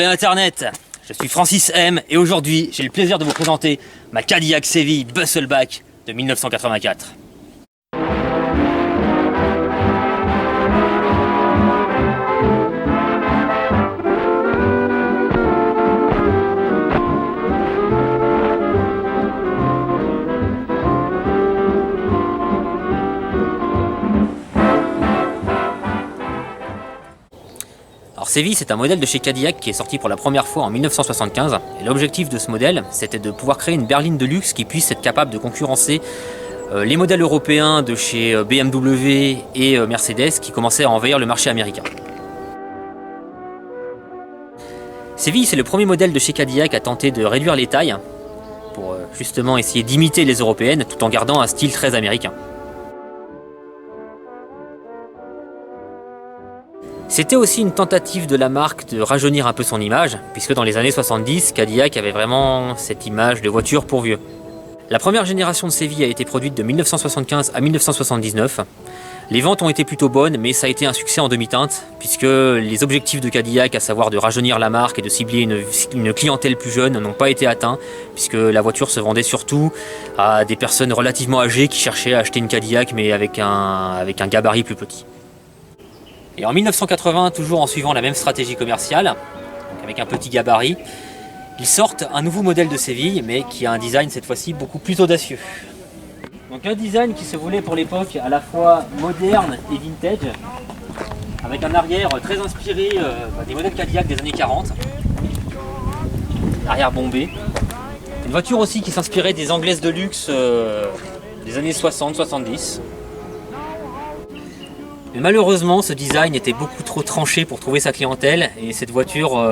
Salut Internet, je suis Francis M et aujourd'hui j'ai le plaisir de vous présenter ma Cadillac Séville Bustleback de 1984. Alors Séville, c'est un modèle de chez Cadillac qui est sorti pour la première fois en 1975 et l'objectif de ce modèle c'était de pouvoir créer une berline de luxe qui puisse être capable de concurrencer les modèles européens de chez BMW et Mercedes qui commençaient à envahir le marché américain. Séville, c'est le premier modèle de chez Cadillac à tenter de réduire les tailles pour justement essayer d'imiter les européennes tout en gardant un style très américain. C'était aussi une tentative de la marque de rajeunir un peu son image, puisque dans les années 70, Cadillac avait vraiment cette image de voiture pour vieux. La première génération de Séville a été produite de 1975 à 1979. Les ventes ont été plutôt bonnes, mais ça a été un succès en demi-teinte, puisque les objectifs de Cadillac, à savoir de rajeunir la marque et de cibler une clientèle plus jeune, n'ont pas été atteints, puisque la voiture se vendait surtout à des personnes relativement âgées qui cherchaient à acheter une Cadillac, mais avec un gabarit plus petit. Et en 1980, toujours en suivant la même stratégie commerciale, donc avec un petit gabarit, ils sortent un nouveau modèle de Séville, mais qui a un design cette fois-ci beaucoup plus audacieux. Donc un design qui se voulait pour l'époque à la fois moderne et vintage, avec un arrière très inspiré des modèles Cadillac des années 40, arrière bombé. Une voiture aussi qui s'inspirait des anglaises de luxe des années 60-70. Mais malheureusement, ce design était beaucoup trop tranché pour trouver sa clientèle et cette voiture,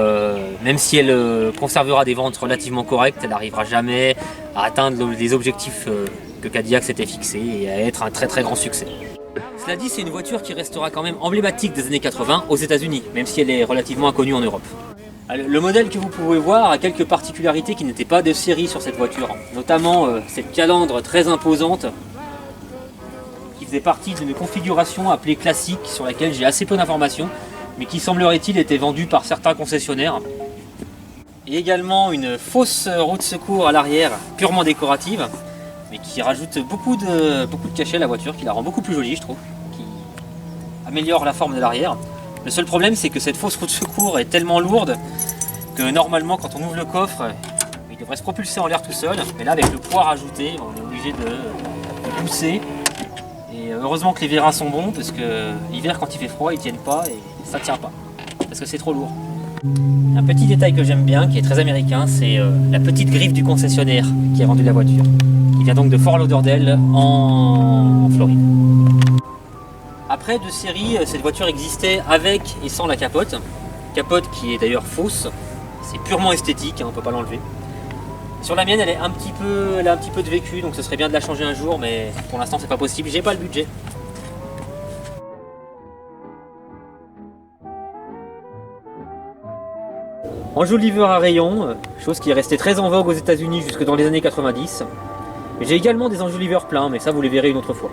même si elle conservera des ventes relativement correctes, elle n'arrivera jamais à atteindre les objectifs que Cadillac s'était fixés et à être un très très grand succès. Cela dit, c'est une voiture qui restera quand même emblématique des années 80 aux États-Unis, même si elle est relativement inconnue en Europe. Le modèle que vous pouvez voir a quelques particularités qui n'étaient pas de série sur cette voiture, notamment cette calandre très imposante faisait partie d'une configuration appelée classique sur laquelle j'ai assez peu d'informations mais qui semblerait-il était vendue par certains concessionnaires. Et également une fausse roue de secours à l'arrière purement décorative mais qui rajoute beaucoup de cachet à la voiture, qui la rend beaucoup plus jolie je trouve, qui améliore la forme de l'arrière. Le seul problème c'est que cette fausse roue de secours est tellement lourde que normalement quand on ouvre le coffre il devrait se propulser en l'air tout seul, mais là avec le poids rajouté on est obligé de pousser. Et heureusement que les vérins sont bons parce que l'hiver quand il fait froid ils tiennent pas et ça tient pas parce que c'est trop lourd. Un petit détail que j'aime bien qui est très américain, c'est la petite griffe du concessionnaire qui a vendu la voiture. Il vient donc de Fort Lauderdale en Floride. Après de série, cette voiture existait avec et sans la capote. Capote qui est d'ailleurs fausse, c'est purement esthétique, hein, on peut pas l'enlever. Sur la mienne, elle a un petit peu de vécu, donc ce serait bien de la changer un jour, mais pour l'instant c'est pas possible, j'ai pas le budget. Enjoliveur à rayons, chose qui est restée très en vogue aux États-Unis jusque dans les années 90. J'ai également des enjoliveurs pleins, mais ça vous les verrez une autre fois.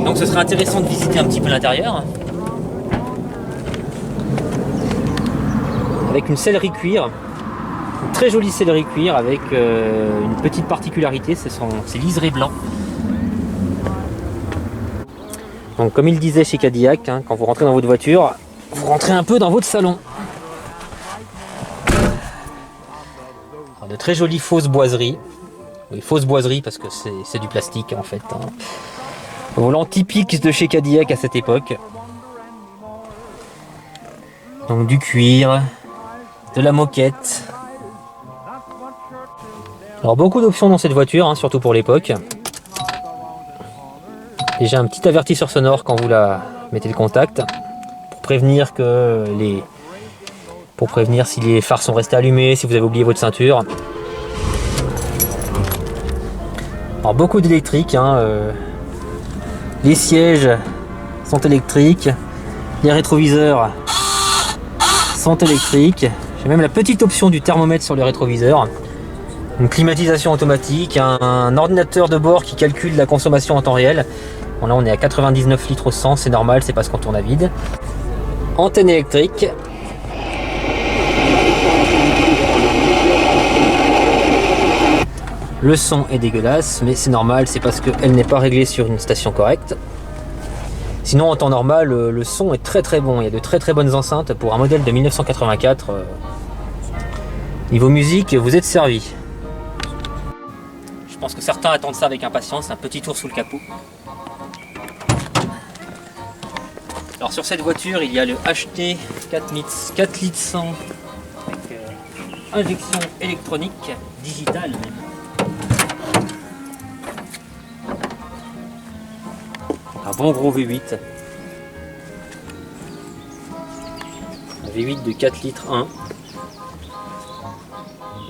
Donc ce serait intéressant de visiter un petit peu l'intérieur. Avec une sellerie cuir. Une très jolie sellerie cuir avec une petite particularité, c'est liseré blanc. Donc comme il disait chez Cadillac, hein, quand vous rentrez dans votre voiture, vous rentrez un peu dans votre salon. Alors, de très jolies fausses boiseries. Oui, fausses boiseries parce que c'est du plastique en fait. Hein. Volant typique de chez Cadillac à cette époque. Donc du cuir, de la moquette. Alors beaucoup d'options dans cette voiture, hein, surtout pour l'époque. Déjà un petit avertisseur sonore quand vous la mettez le contact, pour prévenir si les phares sont restés allumés, si vous avez oublié votre ceinture. Alors beaucoup d'électrique, hein, les sièges sont électriques, les rétroviseurs sont électriques. J'ai même la petite option du thermomètre sur le rétroviseur. Une climatisation automatique, un ordinateur de bord qui calcule la consommation en temps réel. Bon là on est à 99 litres au 100, c'est normal, c'est parce qu'on tourne à vide. Antenne électrique, Le son est dégueulasse, mais c'est normal, c'est parce qu'elle n'est pas réglée sur une station correcte. Sinon, en temps normal, le son est très très bon. Il y a de très très bonnes enceintes pour un modèle de 1984. Niveau musique, vous êtes servi. Je pense que certains attendent ça avec impatience. Un petit tour sous le capot. Alors sur cette voiture, il y a le HT 4 litres 100 avec injection électronique, digitale même. Un bon gros V8. Un V8 de 4 litres 1.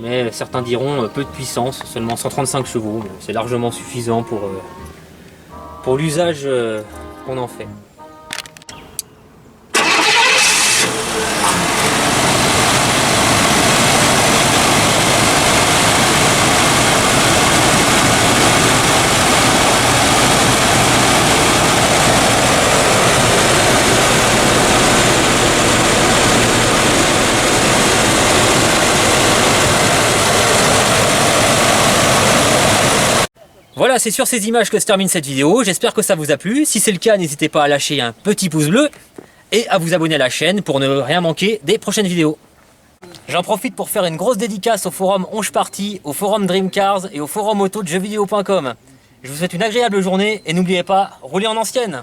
Mais certains diront peu de puissance, seulement 135 chevaux. C'est largement suffisant pour l'usage qu'on en fait. Voilà, c'est sur ces images que se termine cette vidéo. J'espère que ça vous a plu. Si c'est le cas, n'hésitez pas à lâcher un petit pouce bleu et à vous abonner à la chaîne pour ne rien manquer des prochaines vidéos. J'en profite pour faire une grosse dédicace au forum Onge Party, au forum Dreamcars et au forum auto de jeuxvideo.com. Je vous souhaite une agréable journée et n'oubliez pas, roulez en ancienne.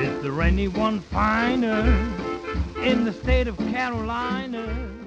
Is there anyone finer in the state of Carolina?